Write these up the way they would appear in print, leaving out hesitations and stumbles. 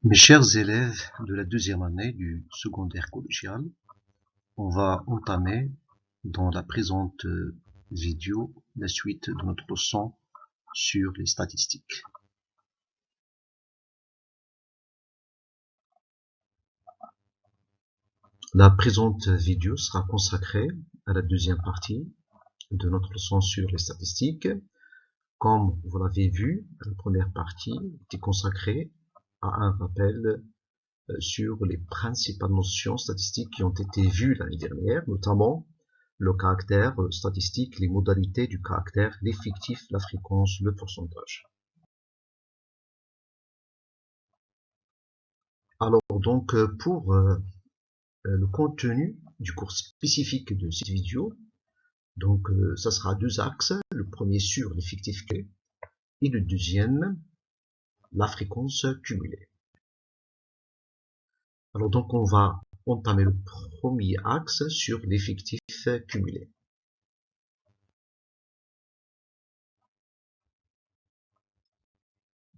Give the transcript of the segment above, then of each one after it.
Mes chers élèves de la deuxième année du secondaire collégial, on va entamer dans la présente vidéo la suite de notre leçon sur les statistiques. La présente vidéo sera consacrée à la deuxième partie de notre leçon sur les statistiques. Comme vous l'avez vu, la première partie était consacrée à un rappel sur les principales notions statistiques qui ont été vues l'année dernière, notamment le caractère statistique, les modalités du caractère, l'effectif, la fréquence, le pourcentage. Alors donc pour le contenu du cours spécifique de cette vidéo, donc ça sera deux axes, le premier sur l'effectif clé et le deuxième la fréquence cumulée. Alors donc on va entamer le premier axe sur l'effectif cumulé.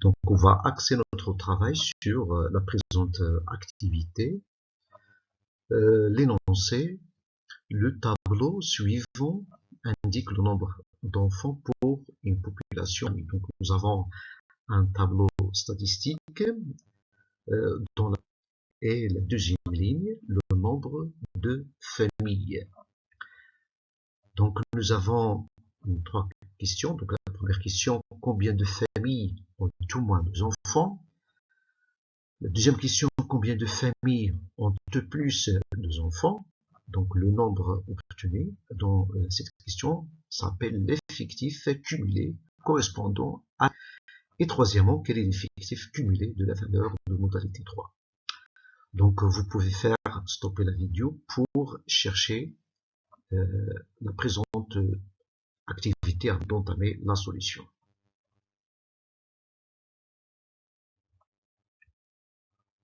Donc on va axer notre travail sur la présente activité, l'énoncé. Le tableau suivant indique le nombre d'enfants pour une population. Donc nous avons un tableau statistique et la deuxième ligne, le nombre de familles. Donc nous avons trois questions. Donc la première question, combien de familles ont au moins 2 enfants? La deuxième question, combien de familles ont de plus 2 enfants? Donc le nombre obtenu dans cette question s'appelle l'effectif cumulé correspondant à... Et troisièmement, quel est l'effectif cumulé de la valeur de modalité 3? Donc vous pouvez faire stopper la vidéo pour chercher la présente activité avant d'entamer la solution.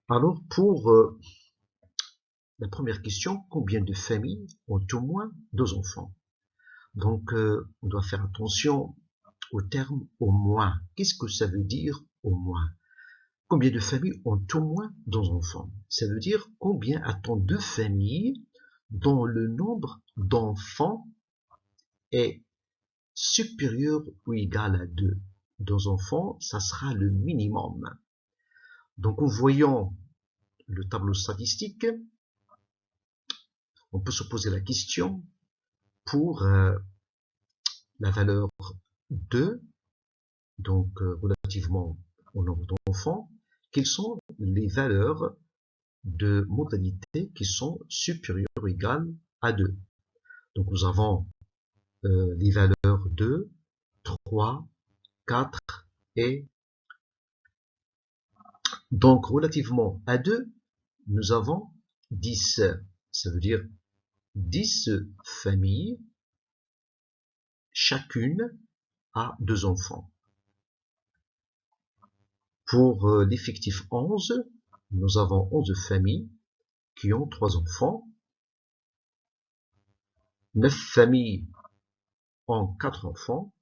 Alors pour la première question, combien de familles ont au moins 2 enfants? Donc on doit faire attention au terme au moins. Qu'est-ce que ça veut dire au moins? Combien de familles ont au moins 2 enfants? Ça veut dire combien a-t-on de familles dont le nombre d'enfants est supérieur ou égal à 2. 2 enfants, ça sera le minimum. Donc en voyant le tableau statistique, on peut se poser la question pour la valeur 2, donc relativement au nombre d'enfants, quelles sont les valeurs de modalité qui sont supérieures ou égales à 2. Donc nous avons les valeurs 2, 3, 4 et donc relativement à 2, nous avons 10. Ça veut dire 10 familles, chacune a 2 enfants. Pour l'effectif 11, nous avons 11 familles qui ont 3 enfants. 9 familles ont 4 enfants.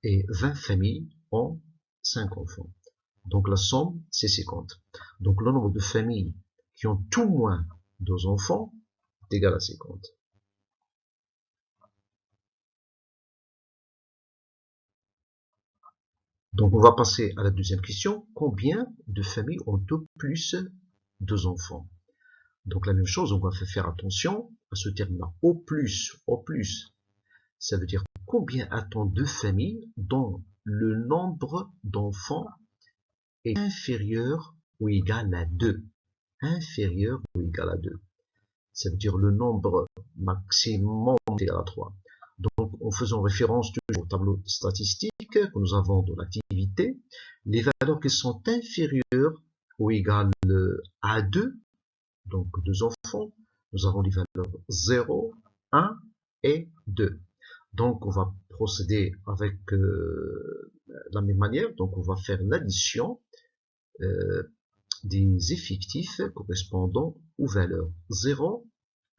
Et 20 familles ont 5 enfants. Donc la somme, c'est 50. Donc le nombre de familles qui ont au moins 2 enfants est égal à 50. Donc on va passer à la deuxième question. Combien de familles ont au plus 2 enfants? Donc la même chose, on va faire attention à ce terme-là. Au plus, ça veut dire combien a-t-on de familles dont le nombre d'enfants est inférieur ou égal à 2. Inférieur ou égal à 2. Ça veut dire le nombre maximum est égal à 3. Donc, en faisant référence toujours au tableau statistique que nous avons dans l'activité, les valeurs qui sont inférieures ou égales à 2, donc 2 enfants, nous avons les valeurs 0, 1 et 2. Donc, on va procéder avec la même manière. Donc, on va faire l'addition des effectifs correspondant aux valeurs 0,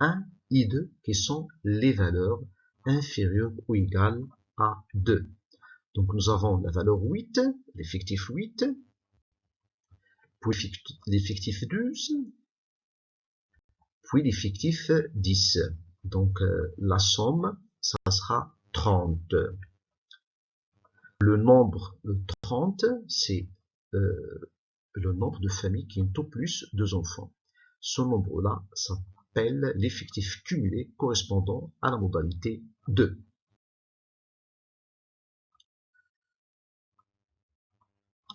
1 et 2 qui sont les valeurs inférieures ou égales à 2. Donc nous avons la valeur 8, l'effectif 8, puis l'effectif 12, puis l'effectif 10. Donc la somme, ça sera 30. Le nombre 30, c'est le nombre de familles qui ont au plus 2 enfants. Ce nombre-là s'appelle l'effectif cumulé correspondant à la modalité 2.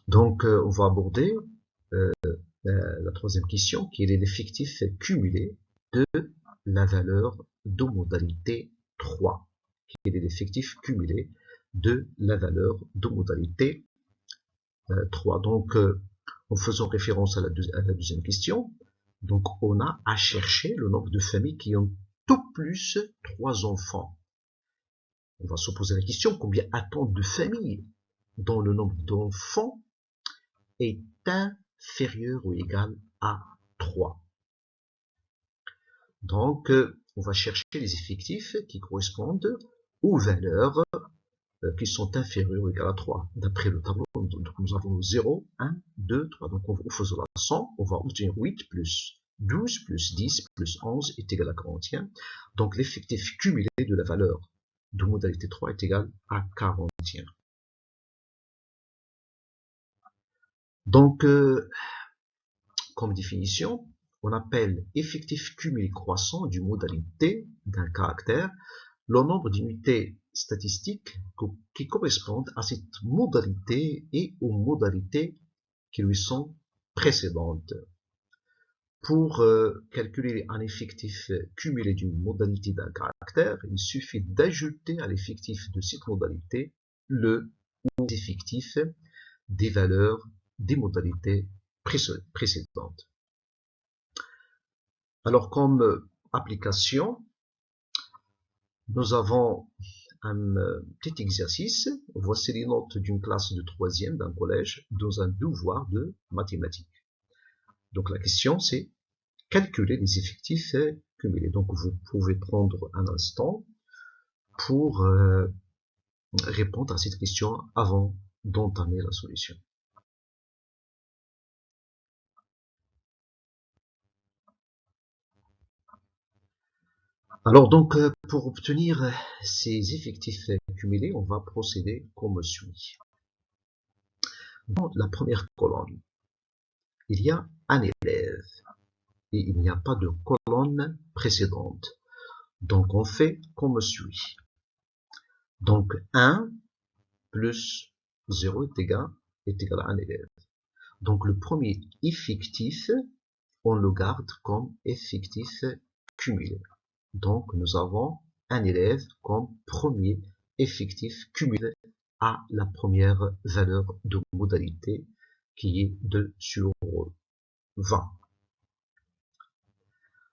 Donc, on va aborder la troisième question, qui est l'effectif cumulé de la valeur de modalité 3. Quel est l'effectif cumulé de la valeur de modalité 3. Donc, en faisant référence à la deuxième question, donc on a à chercher le nombre de familles qui ont au plus 3 enfants. On va se poser la question, combien a-t-on de familles dont le nombre d'enfants est inférieur ou égal à 3. Donc, on va chercher les effectifs qui correspondent aux valeurs qui sont inférieures ou égales à 3. D'après le tableau, donc nous avons 0, 1, 2, 3. Donc, en faisant la somme, on va obtenir 8 plus 12 plus 10 plus 11 est égal à 41. Donc, l'effectif cumulé de la valeur de modalité 3 est égal à 41. Donc, comme définition, on appelle effectif cumulé croissant d'une modalité d'un caractère le nombre d'unités statistiques qui correspondent à cette modalité et aux modalités qui lui sont précédentes. Pour calculer un effectif cumulé d'une modalité d'un caractère, il suffit d'ajouter à l'effectif de cette modalité le ou les effectifs des valeurs des modalités précédentes. Alors, comme application, nous avons un petit exercice. Voici les notes d'une classe de 3e d'un collège dans un devoir de mathématiques. Donc la question c'est calculer les effectifs cumulés. Donc vous pouvez prendre un instant pour répondre à cette question avant d'entamer la solution. Alors donc, pour obtenir ces effectifs cumulés, on va procéder comme suit. Dans la première colonne, il y a un élève et il n'y a pas de colonne précédente. Donc on fait comme suit. Donc 1 plus 0 est égal à un élève. Donc le premier effectif, on le garde comme effectif cumulé. Donc nous avons un élève comme premier effectif cumulé à la première valeur de modalité qui est 2 sur 20.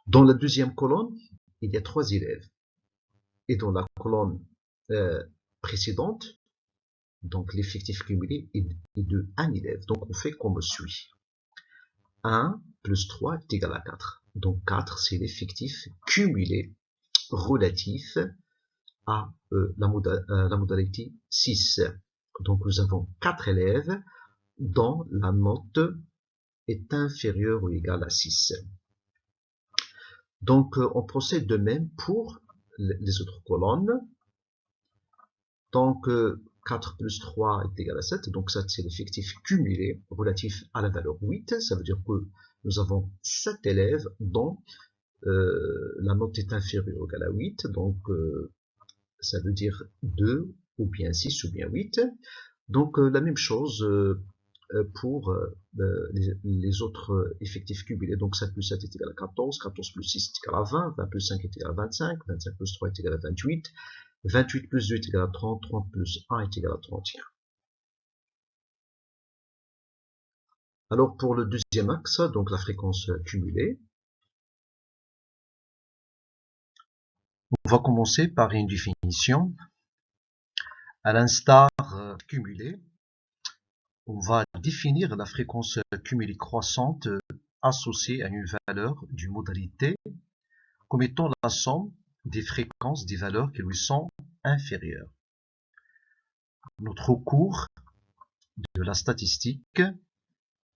Dans la deuxième colonne, il y a 3 élèves. Et dans la colonne précédente, donc l'effectif cumulé est de 1 élève. Donc on fait comme suit. 1 plus 3 est égal à 4. Donc 4, c'est l'effectif cumulé relatif à la modalité 6. Donc nous avons 4 élèves dont la note est inférieure ou égale à 6. Donc on procède de même pour les autres colonnes. Donc 4 plus 3 est égal à 7, donc ça c'est l'effectif cumulé relatif à la valeur 8. Ça veut dire que nous avons 7 élèves dont la note est inférieure ou égale à 8, donc ça veut dire 2 ou bien 6 ou bien 8. Donc la même chose pour les autres effectifs cumulés. Donc 7 plus 7 est égal à 14, 14 plus 6 est égal à 20, 20 plus 5 est égal à 25, 25 plus 3 est égal à 28, 28 plus 2 est égal à 30, 30 plus 1 est égal à 31. Alors pour le deuxième axe, donc la fréquence cumulée, on va commencer par une définition. À l'instar cumulé, on va définir la fréquence cumulée croissante associée à une valeur d'une modalité comme étant la somme des fréquences des valeurs qui lui sont inférieures. Notre cours de la statistique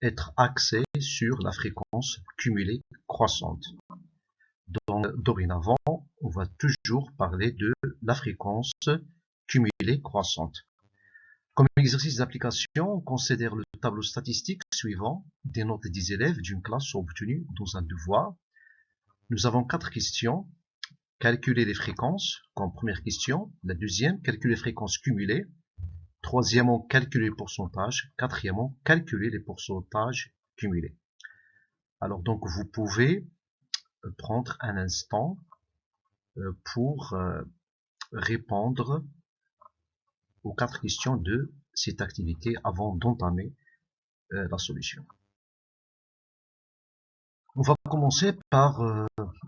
être axé sur la fréquence cumulée croissante. Donc, dorénavant, on va toujours parler de la fréquence cumulée croissante. Comme exercice d'application, on considère le tableau statistique suivant des notes des élèves d'une classe obtenues dans un devoir. Nous avons 4 questions. Calculer les fréquences, comme première question. La deuxième, calculer les fréquences cumulées. Troisièmement, calculer les pourcentages. Quatrièmement, calculer les pourcentages cumulés. Alors donc, vous pouvez prendre un instant pour répondre aux 4 questions de cette activité avant d'entamer la solution. On va commencer par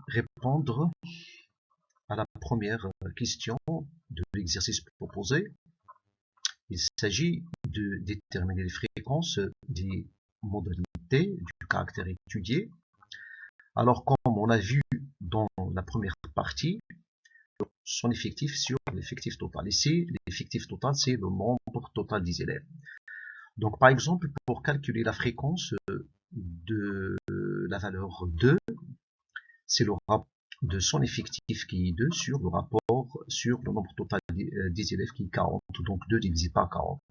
répondre à la première question de l'exercice proposé. Il s'agit de déterminer les fréquences des modalités du caractère étudié. Alors, comme on a vu dans la première partie, son effectif sur l'effectif total. Ici, l'effectif total, c'est le nombre total des élèves. Donc, par exemple, pour calculer la fréquence de la valeur 2, c'est le rapport de son effectif qui est 2 sur le rapport sur le nombre total des élèves qui est 40. Donc, 2 divisé par 40,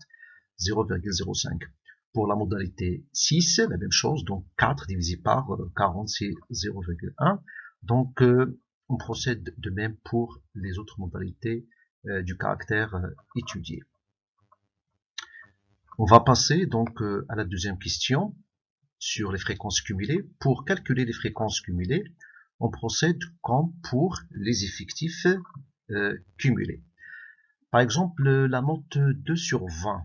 0,05. Pour la modalité 6, la même chose. Donc, 4 divisé par 40, c'est 0,1. Donc, on procède de même pour les autres modalités du caractère étudié. On va passer donc à la deuxième question sur les fréquences cumulées. Pour calculer les fréquences cumulées, on procède comme pour les effectifs cumulés. Par exemple, la note 2 sur 20.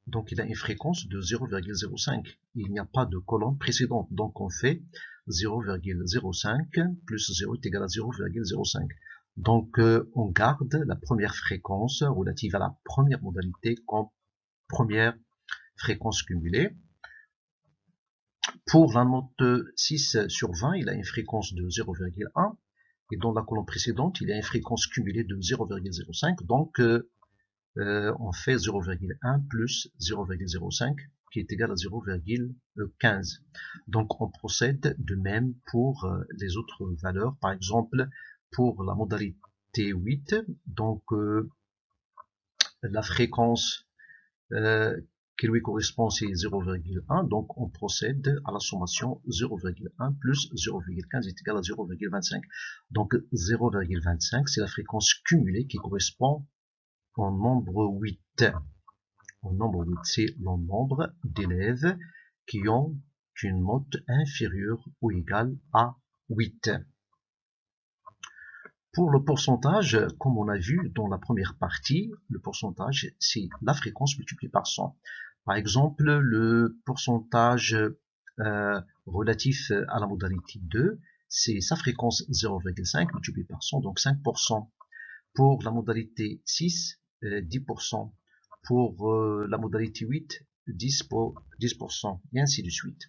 Donc, il a une fréquence de 0,05. Il n'y a pas de colonne précédente. Donc, on fait 0,05 plus 0 est égal à 0,05. Donc, on garde la première fréquence relative à la première modalité comme première fréquence cumulée. Pour la note 6 sur 20, il a une fréquence de 0,1. Et dans la colonne précédente, il a une fréquence cumulée de 0,05. Donc, on fait 0,1 plus 0,05 qui est égal à 0,15. Donc on procède de même pour les autres valeurs. Par exemple, pour la modalité 8, donc la fréquence qui lui correspond c'est 0,1. Donc on procède à la sommation 0,1 plus 0,15 est égal à 0,25. Donc 0,25 c'est la fréquence cumulée qui correspond au nombre 8. Au nombre 8, c'est le nombre d'élèves qui ont une note inférieure ou égale à 8. Pour le pourcentage, comme on a vu dans la première partie, le pourcentage, c'est la fréquence multipliée par 100. Par exemple, le pourcentage relatif à la modalité 2, c'est sa fréquence 0,5 multiplié par 100, donc 5%. Pour la modalité 6, 10%. Pour la modalité 8, 10%, et ainsi de suite.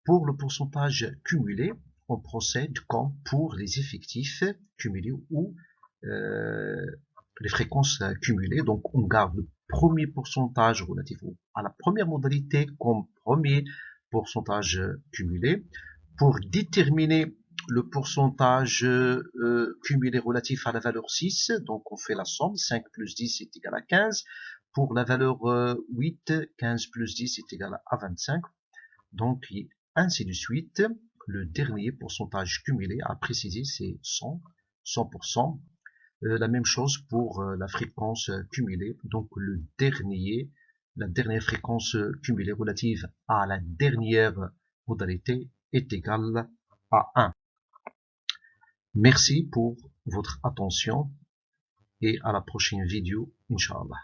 Pour le pourcentage cumulé, on procède comme pour les effectifs cumulés ou les fréquences cumulées. Donc, on garde le premier pourcentage relatif à la première modalité comme premier pourcentage cumulé. Pour déterminer le pourcentage cumulé relatif à la valeur 6, donc on fait la somme, 5 plus 10 est égal à 15. Pour la valeur 8, 15 plus 10 est égal à 25. Donc, ainsi de suite. Le dernier pourcentage cumulé à préciser, c'est 100%. La même chose pour la fréquence cumulée. Donc, la dernière fréquence cumulée relative à la dernière modalité est égale à 1. Merci pour votre attention et à la prochaine vidéo, Inch'Allah.